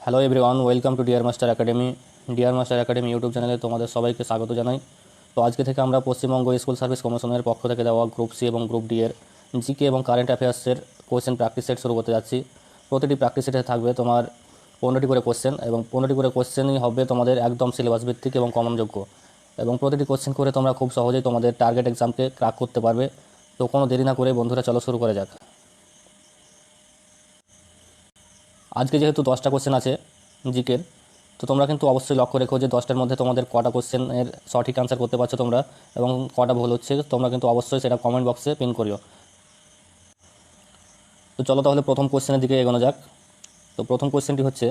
Hello everyone, welcome to Dear Master Academy YouTube চ্যানেলে তোমাদের সবাইকে স্বাগত জানাই। তো আজকে থেকে আমরা পশ্চিমবঙ্গ স্কুল সার্ভিস কমিশনের পক্ষ থেকে দেওয়া গ্রুপ সি এবং গ্রুপ ডি এর জিকে এবং কারেন্ট অ্যাফেয়ার্সের কোয়েশ্চেন প্র্যাকটিস সেট শুরু করতে যাচ্ছি। প্রতিটি প্র্যাকটিস সেটে থাকবে তোমার 15টি করে কোয়েশ্চেন এবং 15টি করে কোয়েশ্চেনই হবে তোমাদের একদম সিলেবাস ভিত্তিক এবং কমনযোগ্য, এবং প্রতিটি কোয়েশ্চেন করে তোমরা খুব সহজেই তোমাদের টার্গেট এক্সামকে ক্র্যাক করতে পারবে। তো কোনো দেরি না করে বন্ধুরা চলো শুরু করা যাক। আজকে যেহেতু 10টা কোয়েশ্চেন আছে জিকের, তো তোমরা কিন্তু অবশ্যই লক্ষ্য রেখো যে 10টার মধ্যে তোমাদের কটা কোয়েশ্চেনের সঠিক অ্যান্সার করতে পারছো তোমরা, এবং কটা ভুল হচ্ছে তোমরা কিন্তু অবশ্যই সেটা কমেন্ট বক্সে পিন করিও। তো চলো তাহলে প্রথম কোয়েশ্চেনের দিকে এগোনো যাক। তো প্রথম কোয়েশ্চেনটি হচ্ছে,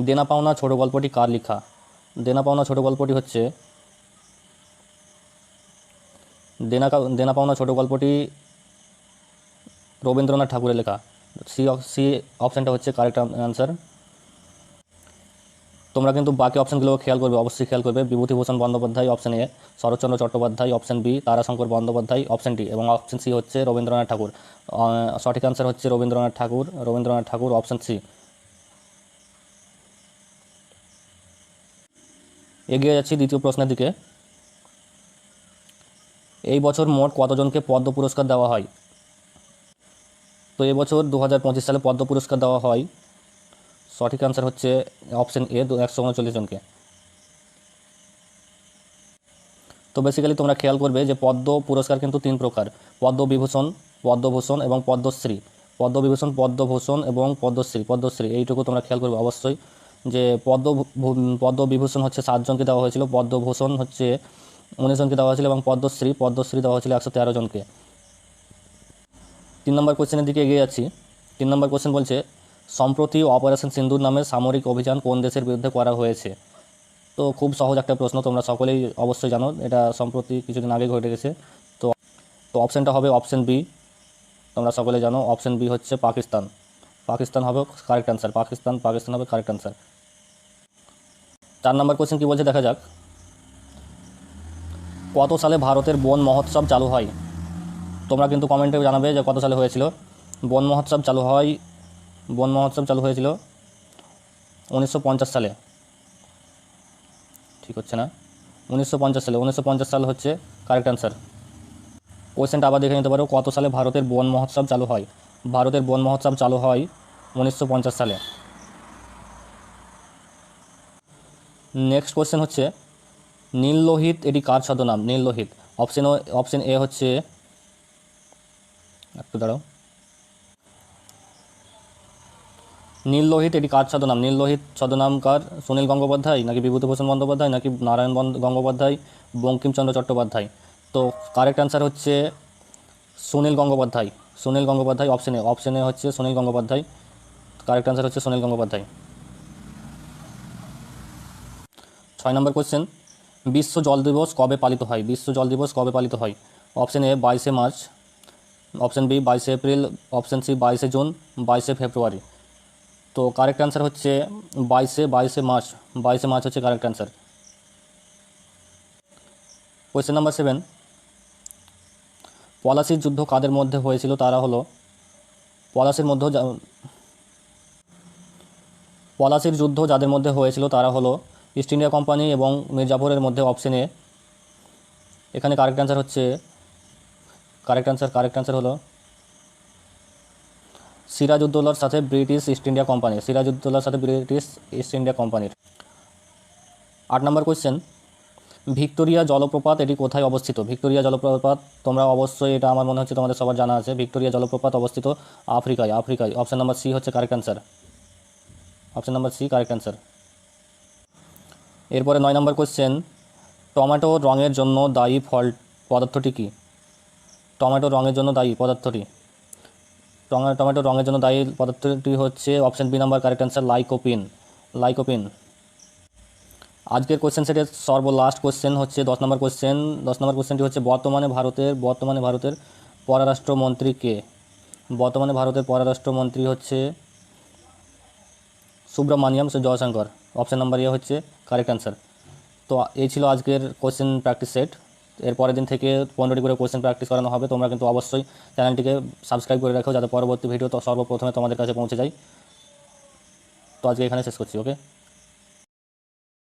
দেনা পাওনা ছোট গল্পটি কার লেখা? দেনা পাওনা ছোট গল্পটি হচ্ছে দেনা পাওনা ছোট গল্পটি রবীন্দ্রনাথ ঠাকুরের লেখা। সি অপশানটা হচ্ছে কারেক্ট অ্যান্সার। তোমরা কিন্তু বাকি অপশানগুলো খেয়াল করবে, অবশ্যই খেয়াল করবে। Bibhutibhushan Bandyopadhyay option A, Saratchandra Chattopadhyay option B, Tarashankar Bandyopadhyay option D, এবং অপশান সি হচ্ছে রবীন্দ্রনাথ ঠাকুর। সঠিক অ্যান্সার হচ্ছে রবীন্দ্রনাথ ঠাকুর অপশান সি। এগিয়ে যাচ্ছি দ্বিতীয় প্রশ্নের দিকে। এই বছর মোট কতজনকে পদ্ম পুরস্কার দেওয়া হয়? তো এবছর 2025 সালে পদ্ম পুরস্কার দেওয়া হয়, সঠিক অ্যান্সার হচ্ছে অপশান এ, 139 জনকে। তো বেসিক্যালি তোমরা খেয়াল করবে যে পদ্ম পুরস্কার কিন্তু 3 প্রকার: পদ্মবিভূষণ, পদ্মভূষণ এবং পদ্মশ্রী। পদ্মবিভূষণ, পদ্মভূষণ এবং পদ্মশ্রী এইটুকু তোমরা খেয়াল করবে অবশ্যই। যে পদ্মবিভূষণ হচ্ছে 7 জনকে দেওয়া হয়েছিল, পদ্মভূষণ হচ্ছে 19 জনকে দেওয়া হয়েছিল, এবং পদ্মশ্রী দেওয়া হয়েছিল 113 জনকে। 3 নম্বর কোশ্চেনের দিকে এগিয়ে যাচ্ছি। 3 নম্বর কোশ্চেন বলছে, সম্প্রতি অপারেশন সিন্দুর নামে সামরিক অভিযান কোন দেশের বিরুদ্ধে করা হয়েছে? তো খুব সহজ একটা প্রশ্ন, তোমরা সকলেই অবশ্যই জানো, এটা সম্প্রতি কিছুদিন আগে ঘটে গেছে। তো তো অপশানটা হবে অপশান বি। তোমরা সকলে জানো অপশান বি হচ্ছে পাকিস্তান হবে কারেক্ট অ্যান্সার। পাকিস্তান হবে কারেক্ট অ্যান্সার। 4 নম্বর কোশ্চেন কী বলছে দেখা যাক। কত সালে ভারতের বন মহোৎসব চালু হয়? তোমরা কিন্তু কমেন্টে জানাবে যে কত সালে হয়েছিল। বন মহোৎসব চালু হয়েছিল 1950 সালে। ঠিক হচ্ছে না, 1950 সাল হচ্ছে কারেক্ট অ্যান্সার। কোয়েশ্চেনটা আবার দেখে নিতে পারো, কত সালে ভারতের বন মহোৎসব চালু হয়? ভারতের বন মহোৎসব চালু হয় 1950 সালে। নেক্সট কোয়েশ্চেন হচ্ছে, নীল লোহিত এটি কার ছদ্মনাম? নীল লোহিত অপশন এ হচ্ছে, একটু দাঁড়াও, নীল লোহিত এটি কার ছদ্মনাম? নীল লোহিত ছদ্মনাম কার? সুনীল গঙ্গোপাধ্যায়, নাকি বিভূতিভূষণ বন্দ্যোপাধ্যায়, নাকি নারায়ণ গঙ্গোপাধ্যায়, বঙ্কিমচন্দ্র চট্টোপাধ্যায়? তো কারেক্ট অ্যান্সার হচ্ছে সুনীল গঙ্গোপাধ্যায় অপশন এ হচ্ছে সুনীল গঙ্গোপাধ্যায়। কারেক্ট অ্যান্সার হচ্ছে সুনীল গঙ্গোপাধ্যায়। 6 নম্বর কোশ্চেন, বিশ্ব জল দিবস কবে পালিত হয়? অপশন এ 22শে মার্চ, অপশন বি 22শে এপ্রিল, অপশন সি 22শে জুন, 22শে ফেব্রুয়ারি। তো কারেক্ট অ্যান্সার হচ্ছে 22শে মার্চ হচ্ছে কারেক্ট অ্যান্সার। কোয়েশ্চেন নাম্বার 7, পলাশির যুদ্ধ কাদের মধ্যে হয়েছিল? তারা হলো পলাশির যুদ্ধ যাদের মধ্যে হয়েছিল তারা হলো ইস্ট ইন্ডিয়া কোম্পানি এবং মির্জাপুরের মধ্যে, অপশন এ। এখানে কারেক্ট অ্যান্সার হলো সিরাজউদ্দৌলার সাথে ব্রিটিশ ইস্ট ইন্ডিয়া কোম্পানির। 8 নম্বর কোয়েশ্চেন, ভিক্টোরিয়া জলপ্রপাত এটি কোথায় অবস্থিত? ভিক্টোরিয়া জলপ্রপাত, তোমরা অবশ্যই, এটা আমার মনে হচ্ছে তোমাদের সবার জানা আছে। ভিক্টোরিয়া জলপ্রপাত অবস্থিত আফ্রিকায়। অপশন নাম্বার সি হচ্ছে কারেক্ট অ্যান্সার। এরপরে 9 নম্বর কোয়েশ্চেন, টমেটো রঙের জন্য দায়ী পদার্থটি কি? টমেটো রঙের জন্য দায়ী পদার্থটি হচ্ছে option B number correct answer, lycopene. আজকের কোয়েশ্চেন সেটের সর্বলাস্ট কোয়েশ্চেন হচ্ছে 10 নম্বর কোয়েশ্চেনটি হচ্ছে, বর্তমানে ভারতের পররাষ্ট্রমন্ত্রী কে? বর্তমানে ভারতের পররাষ্ট্রমন্ত্রী হচ্ছে Subramaniam Jaishankar. Option number A হচ্ছে কারেক্ট অ্যান্সার। তো এই ছিল আজকের কোয়েশ্চেন প্র্যাকটিস সেট। এর পরের দিন থেকে 15টি করে কোয়েশ্চেন প্র্যাকটিস করানো হবে। তোমরা কিন্তু অবশ্যই চ্যানেলটিকে সাবস্ক্রাইব করে রাখো, যাতে পরবর্তী ভিডিও তো সর্বপ্রথমে তোমাদের কাছে পৌঁছে যায়। তো আজকে এখানে শেষ করছি, ওকে।